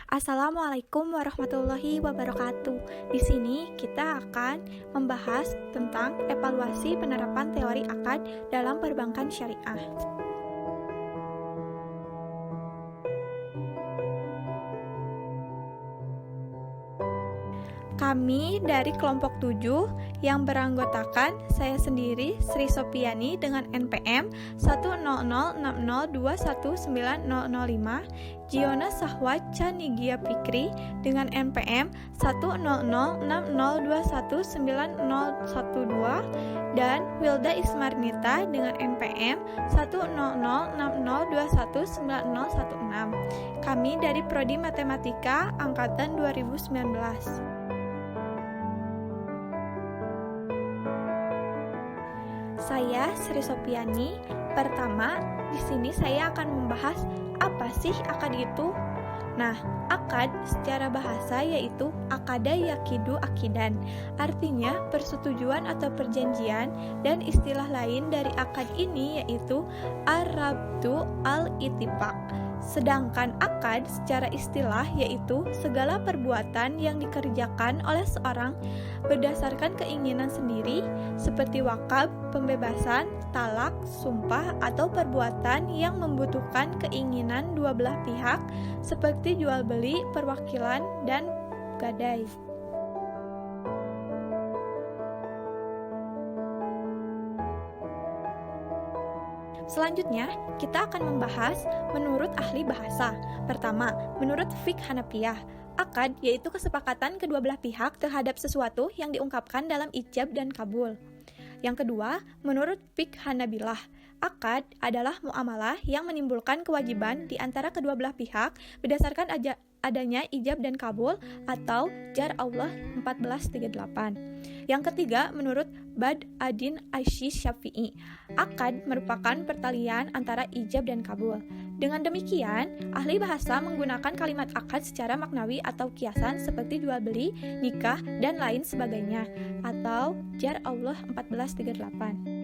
Assalamualaikum warahmatullahi wabarakatuh. Di sini kita akan membahas tentang evaluasi penerapan teori akad dalam perbankan syariah. Kami dari kelompok 7 yang beranggotakan saya sendiri Sri Sopiani dengan NPM 10060211905, Giona Sahwat Chanigia Fikri dengan NPM 10060211912 dan Wilda Ismarnita dengan NPM 10060211916. Kami dari Prodi Matematika angkatan 2019. Saya Sri Sopiani. Pertama, di sini saya akan membahas apa sih akad itu. Nah, akad secara bahasa yaitu akada yakidu akidan. Artinya persetujuan atau perjanjian, dan istilah lain dari akad ini yaitu ar-rabtu al-ittifaq. Sedangkan akad secara istilah yaitu segala perbuatan yang dikerjakan oleh seorang berdasarkan keinginan sendiri seperti wakaf, pembebasan, talak, sumpah, atau perbuatan yang membutuhkan keinginan dua belah pihak seperti jual beli, perwakilan, dan gadai. Selanjutnya, kita akan membahas menurut ahli bahasa. Pertama, menurut fiqh Hanafiyah, akad yaitu kesepakatan kedua belah pihak terhadap sesuatu yang diungkapkan dalam ijab dan kabul. Yang kedua, menurut fiqh Hanabilah, akad adalah muamalah yang menimbulkan kewajiban di antara kedua belah pihak berdasarkan adanya ijab dan kabul atau jar Allah 1438. Yang ketiga, menurut Bad Adin Aishi Syafi'i, akad merupakan pertalian antara ijab dan kabul. Dengan demikian, ahli bahasa menggunakan kalimat akad secara maknawi atau kiasan seperti jual beli, nikah, dan lain sebagainya, atau jar Allah 1438.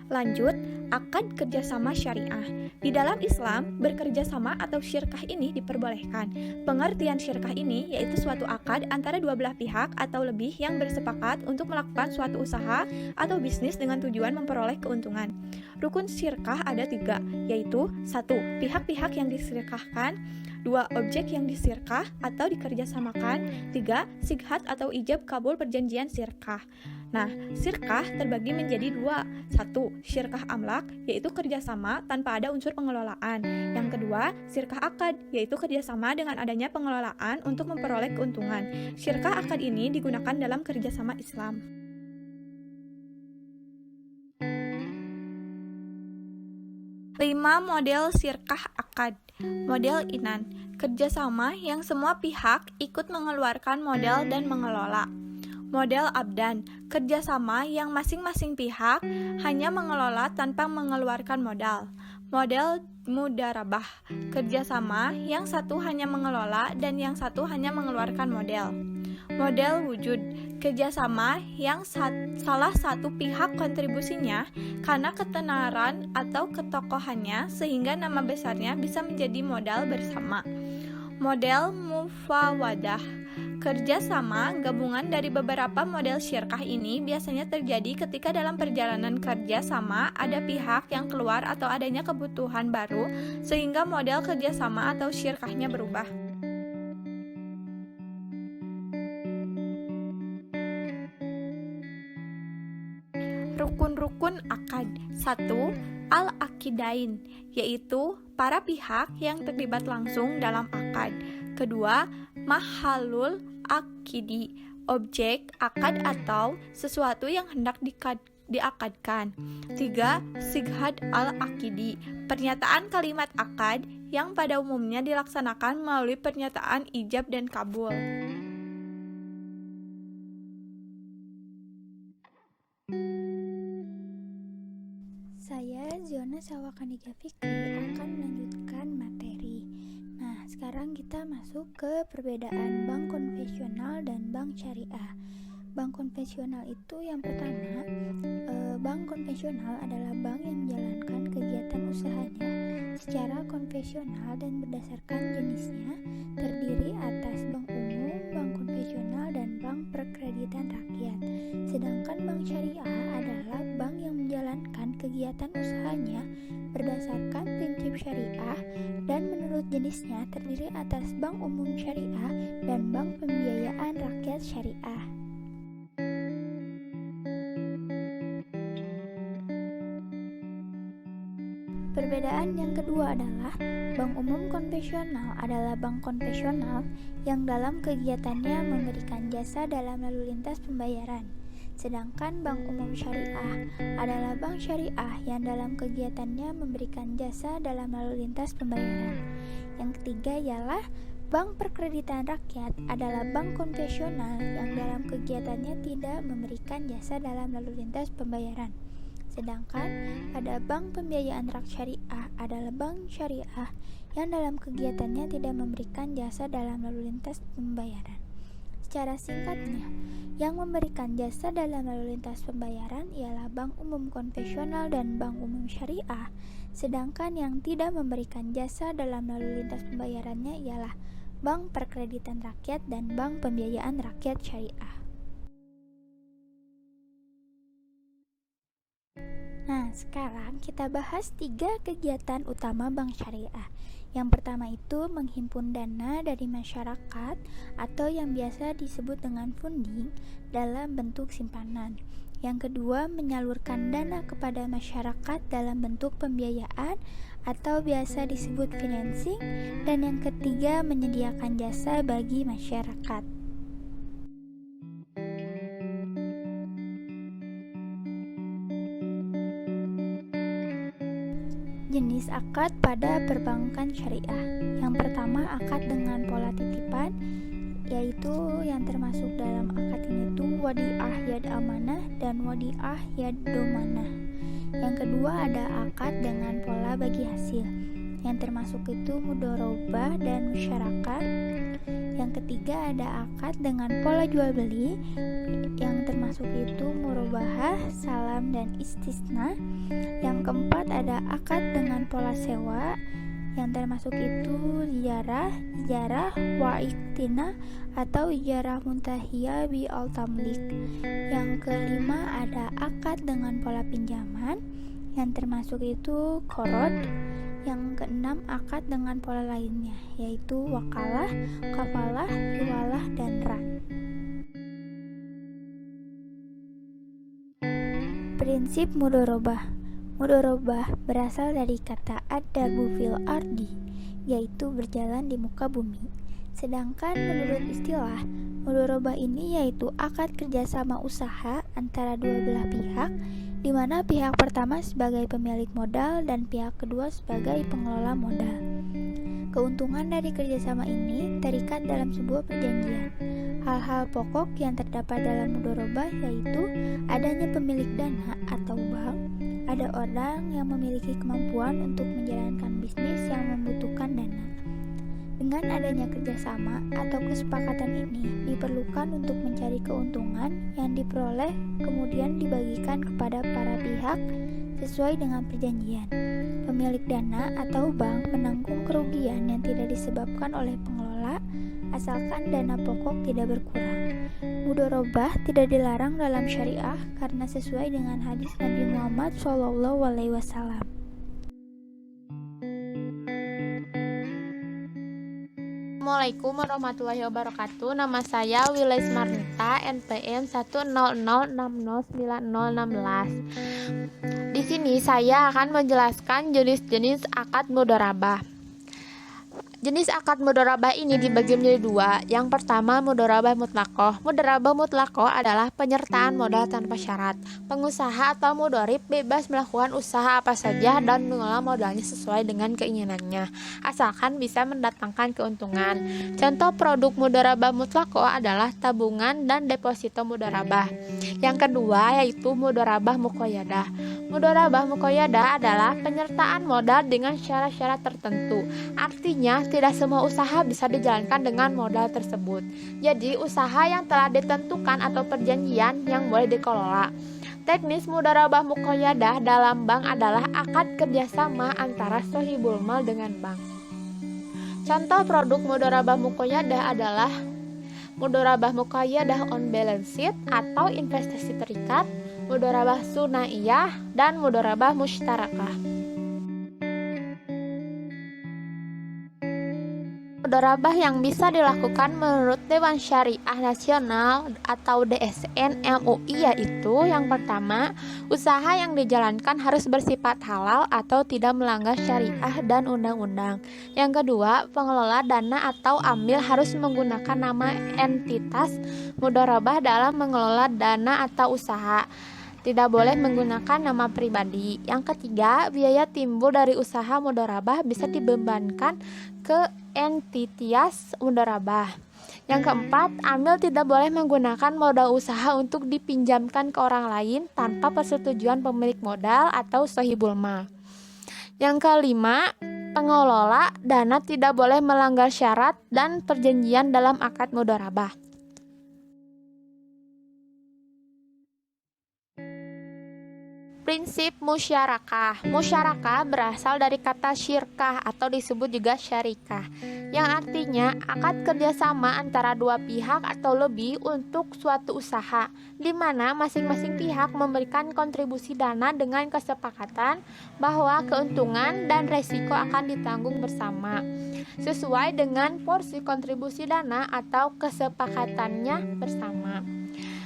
Lanjut, akad kerjasama syariah. Di dalam Islam, bekerjasama atau syirkah ini diperbolehkan. Pengertian syirkah ini yaitu suatu akad antara dua belah pihak atau lebih yang bersepakat untuk melakukan suatu usaha atau bisnis dengan tujuan memperoleh keuntungan. Rukun syirkah ada 3, yaitu 1. Pihak-pihak yang disyirkahkan, 2. Objek yang disirkah atau dikerjasamakan, 3. Sighat atau ijab kabul perjanjian sirkah. Nah, sirkah terbagi menjadi 2. 1. Syirkah amlak, yaitu kerjasama tanpa ada unsur pengelolaan. Yang kedua, syirkah akad, yaitu kerjasama dengan adanya pengelolaan untuk memperoleh keuntungan. Syirkah akad ini digunakan dalam kerjasama Islam. Lima model syirkah akad. Model inan, kerjasama yang semua pihak ikut mengeluarkan modal dan mengelola. Model abdan, kerjasama yang masing-masing pihak hanya mengelola tanpa mengeluarkan modal. Model mudarabah, kerjasama yang satu hanya mengelola dan yang satu hanya mengeluarkan modal. Model wujud, kerjasama yang salah satu pihak kontribusinya karena ketenaran atau ketokohannya sehingga nama besarnya bisa menjadi modal bersama. Model mufawadah, kerjasama gabungan dari beberapa model syirkah ini biasanya terjadi ketika dalam perjalanan kerjasama ada pihak yang keluar atau adanya kebutuhan baru sehingga model kerjasama atau syirkahnya berubah. Rukun-rukun akad. 1. Al-Akidain, yaitu para pihak yang terlibat langsung dalam akad. Kedua, Mahalul Akidi, objek akad atau sesuatu yang hendak diakadkan. 3. Sighat al-Akidi, pernyataan kalimat akad yang pada umumnya dilaksanakan melalui pernyataan ijab dan kabul. Saya Giona Sahwat Fikri akan melanjutkan materi. Nah, sekarang kita masuk ke perbedaan bank konvensional dan bank syariah. Bank konvensional itu yang pertama, bank konvensional adalah bank yang menjalankan kegiatan usahanya secara konvensional dan berdasarkan jenisnya terdiri atas bank umum, bank konvensional, dan bank perkreditan rakyat. Sedangkan bank syariah adalah bank yang menjalankan kegiatan usahanya berdasarkan prinsip syariah dan menurut jenisnya terdiri atas bank umum syariah dan bank pembiayaan rakyat syariah. Perbedaan yang kedua adalah bank umum konvensional adalah bank konvensional yang dalam kegiatannya memberikan jasa dalam lalu lintas pembayaran. Sedangkan bank umum syariah adalah bank syariah yang dalam kegiatannya memberikan jasa dalam lalu lintas pembayaran. Yang ketiga ialah bank perkreditan rakyat adalah bank konvensional yang dalam kegiatannya tidak memberikan jasa dalam lalu lintas pembayaran. Sedangkan pada bank pembiayaan rakyat syariah adalah bank syariah yang dalam kegiatannya tidak memberikan jasa dalam lalu lintas pembayaran. Secara singkatnya, yang memberikan jasa dalam lalu lintas pembayaran ialah bank umum konvensional dan bank umum syariah, sedangkan yang tidak memberikan jasa dalam lalu lintas pembayarannya ialah bank perkreditan rakyat dan bank pembiayaan rakyat syariah. Nah, sekarang kita bahas 3 kegiatan utama bank syariah. Yang pertama itu menghimpun dana dari masyarakat atau yang biasa disebut dengan funding dalam bentuk simpanan. Yang kedua, menyalurkan dana kepada masyarakat dalam bentuk pembiayaan atau biasa disebut financing. Dan yang ketiga, menyediakan jasa bagi masyarakat. Jenis akad pada perbankan syariah. Yang pertama, akad dengan pola titipan, yaitu yang termasuk dalam akad ini itu wadiah yad amanah dan wadiah yad domanah. Yang kedua ada akad dengan pola bagi hasil, yang termasuk itu mudharabah dan musyarakat. Yang ketiga ada akad dengan pola jual beli, yang termasuk itu murabahah, salam, dan istisna. Yang keempat ada akad dengan pola sewa, yang termasuk itu ijarah, wa'iktina, atau ijarah muntahiyah bi al-tamlik. Yang kelima ada akad dengan pola pinjaman, yang termasuk itu qorad. Yang keenam akad dengan pola lainnya, yaitu wakalah, kafalah, hiwalah, dan ran. Prinsip mudharabah. Mudharabah berasal dari kata ad-darbu fil ardi, yaitu berjalan di muka bumi. Sedangkan menurut istilah, mudharabah ini yaitu akad kerjasama usaha antara dua belah pihak, di mana pihak pertama sebagai pemilik modal dan pihak kedua sebagai pengelola modal. Keuntungan dari kerjasama ini terikat dalam sebuah perjanjian. Hal-hal pokok yang terdapat dalam mudharabah yaitu adanya pemilik dana atau bank, ada orang yang memiliki kemampuan untuk menjalankan bisnis yang membutuhkan dana. Dengan adanya kerjasama atau kesepakatan ini diperlukan untuk mencari keuntungan yang diperoleh kemudian dibagikan kepada para pihak sesuai dengan perjanjian. Pemilik dana atau bank menanggung kerugian yang tidak disebabkan oleh pengelola asalkan dana pokok tidak berkurang. Mudharabah tidak dilarang dalam syariah karena sesuai dengan hadis Nabi Muhammad SAW. Assalamualaikum warahmatullahi wabarakatuh. Nama saya Wilays Marnita, NPM 100606016. Di sini saya akan menjelaskan jenis-jenis akad mudharabah. Jenis akad mudharabah ini dibagi menjadi dua. Yang pertama, mudharabah mutlaqah. Mudharabah mutlaqah adalah penyertaan modal tanpa syarat. Pengusaha atau mudharib bebas melakukan usaha apa saja dan mengelola modalnya sesuai dengan keinginannya, asalkan bisa mendatangkan keuntungan. Contoh produk mudharabah mutlaqah adalah tabungan dan deposito mudharabah. Yang kedua yaitu mudharabah muqayyadah. Mudharabah muqayyadah adalah penyertaan modal dengan syarat-syarat tertentu. Artinya, tidak semua usaha bisa dijalankan dengan modal tersebut. Jadi, usaha yang telah ditentukan atau perjanjian yang boleh dikelola. Teknis mudharabah muqayyadah dalam bank adalah akad kerjasama antara sohibul mal dengan bank. Contoh produk mudharabah muqayyadah adalah mudharabah muqayyadah on balance sheet atau investasi terikat, mudharabah sunaiyah, dan mudharabah mushtarakah. Mudharabah yang bisa dilakukan menurut Dewan Syariah Nasional atau DSN MUI yaitu yang pertama, usaha yang dijalankan harus bersifat halal atau tidak melanggar syariah dan undang-undang. Yang kedua, pengelola dana atau amil harus menggunakan nama entitas mudharabah dalam mengelola dana atau usaha. Tidak boleh menggunakan nama pribadi. Yang ketiga, biaya timbul dari usaha mudharabah bisa dibebankan ke entitas mudharabah. Yang keempat, amil tidak boleh menggunakan modal usaha untuk dipinjamkan ke orang lain tanpa persetujuan pemilik modal atau sohibul mal. Yang kelima, pengelola dana tidak boleh melanggar syarat dan perjanjian dalam akad mudharabah. Prinsip musyarakah. Musyarakah berasal dari kata syirkah atau disebut juga syarikah, yang artinya akad kerjasama antara dua pihak atau lebih untuk suatu usaha, di mana masing-masing pihak memberikan kontribusi dana dengan kesepakatan bahwa keuntungan dan resiko akan ditanggung bersama, sesuai dengan porsi kontribusi dana atau kesepakatannya bersama.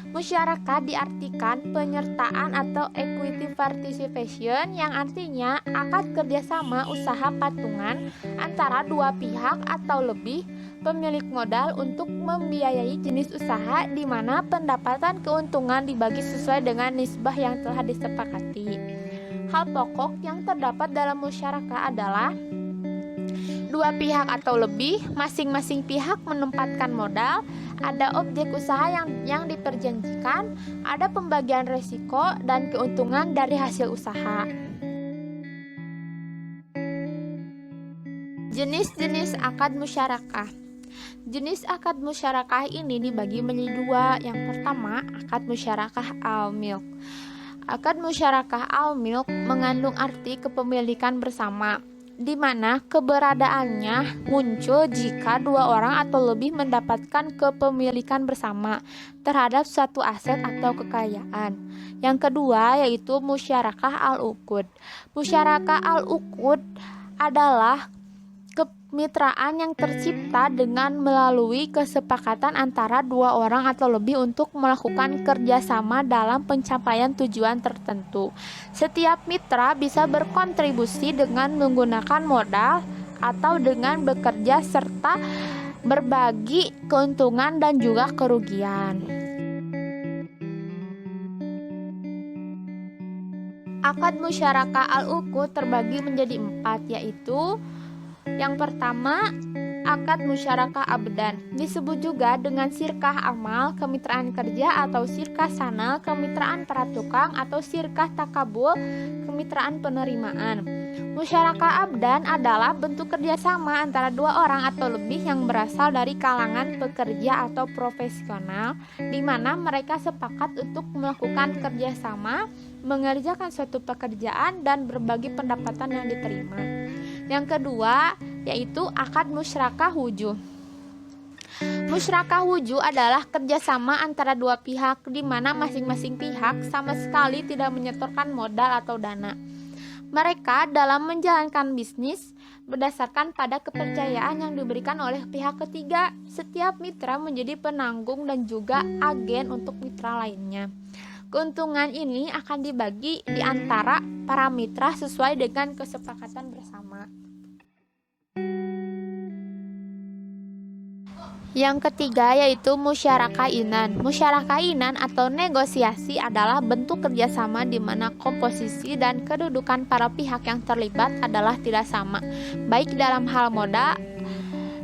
Musyarakah diartikan penyertaan atau equity participation, yang artinya akad kerjasama usaha patungan antara dua pihak atau lebih pemilik modal untuk membiayai jenis usaha di mana pendapatan keuntungan dibagi sesuai dengan nisbah yang telah disepakati. Hal pokok yang terdapat dalam musyarakah adalah dua pihak atau lebih, masing-masing pihak menempatkan modal, ada objek usaha yang diperjanjikan, ada pembagian resiko dan keuntungan dari hasil usaha. Jenis-jenis akad musyarakah. Jenis akad musyarakah ini dibagi menjadi dua. Yang pertama, akad musyarakah al-milk. Akad musyarakah al-milk mengandung arti kepemilikan bersama, di mana keberadaannya muncul jika dua orang atau lebih mendapatkan kepemilikan bersama terhadap suatu aset atau kekayaan. Yang kedua yaitu musyarakah al-uqud. Musyarakah al-uqud adalah kemitraan yang tercipta dengan melalui kesepakatan antara dua orang atau lebih untuk melakukan kerjasama dalam pencapaian tujuan tertentu. Setiap mitra bisa berkontribusi dengan menggunakan modal atau dengan bekerja serta berbagi keuntungan dan juga kerugian. Akad musyarakah al-uqud terbagi menjadi 4, yaitu yang pertama, akad musyarakah abdan, disebut juga dengan sirkah amal, kemitraan kerja, atau sirkah sanal, kemitraan para tukang, atau sirkah takabul, kemitraan penerimaan. Musyarakah abdan adalah bentuk kerjasama antara dua orang atau lebih yang berasal dari kalangan pekerja atau profesional, di mana mereka sepakat untuk melakukan kerjasama, mengerjakan suatu pekerjaan, dan berbagi pendapatan yang diterima. Yang kedua yaitu akad musyrakah wujuh. Musyrakah wujuh adalah kerjasama antara dua pihak di mana masing-masing pihak sama sekali tidak menyetorkan modal atau dana. Mereka dalam menjalankan bisnis berdasarkan pada kepercayaan yang diberikan oleh pihak ketiga. Setiap mitra menjadi penanggung dan juga agen untuk mitra lainnya. Keuntungan ini akan dibagi di antara para mitra sesuai dengan kesepakatan bersama. Yang ketiga yaitu musyarakah inan. Musyarakah inan atau negosiasi adalah bentuk kerjasama di mana komposisi dan kedudukan para pihak yang terlibat adalah tidak sama, baik dalam hal modal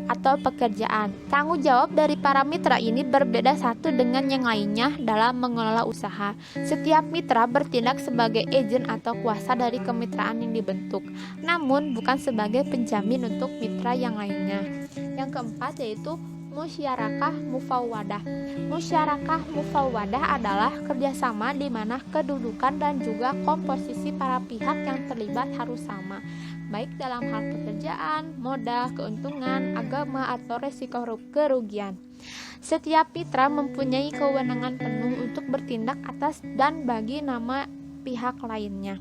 atau pekerjaan. Tanggung jawab dari para mitra ini berbeda satu dengan yang lainnya dalam mengelola usaha. Setiap mitra bertindak sebagai agen atau kuasa dari kemitraan yang dibentuk, namun bukan sebagai penjamin untuk mitra yang lainnya. Yang keempat yaitu musyarakah mufawwadah. Musyarakah mufawwadah adalah kerjasama di mana kedudukan dan juga komposisi para pihak yang terlibat harus sama, baik dalam hal pekerjaan, modal, keuntungan, agama, atau resiko kerugian. Setiap mitra mempunyai kewenangan penuh untuk bertindak atas dan bagi nama pihak lainnya.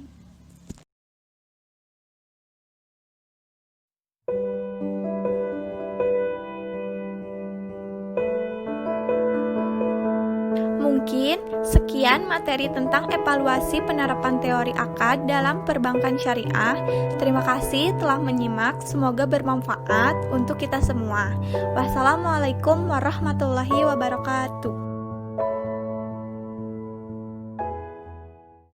Mungkin sekian materi tentang evaluasi penerapan teori akad dalam perbankan syariah. Terima kasih telah menyimak, semoga bermanfaat untuk kita semua. Wassalamualaikum warahmatullahi wabarakatuh.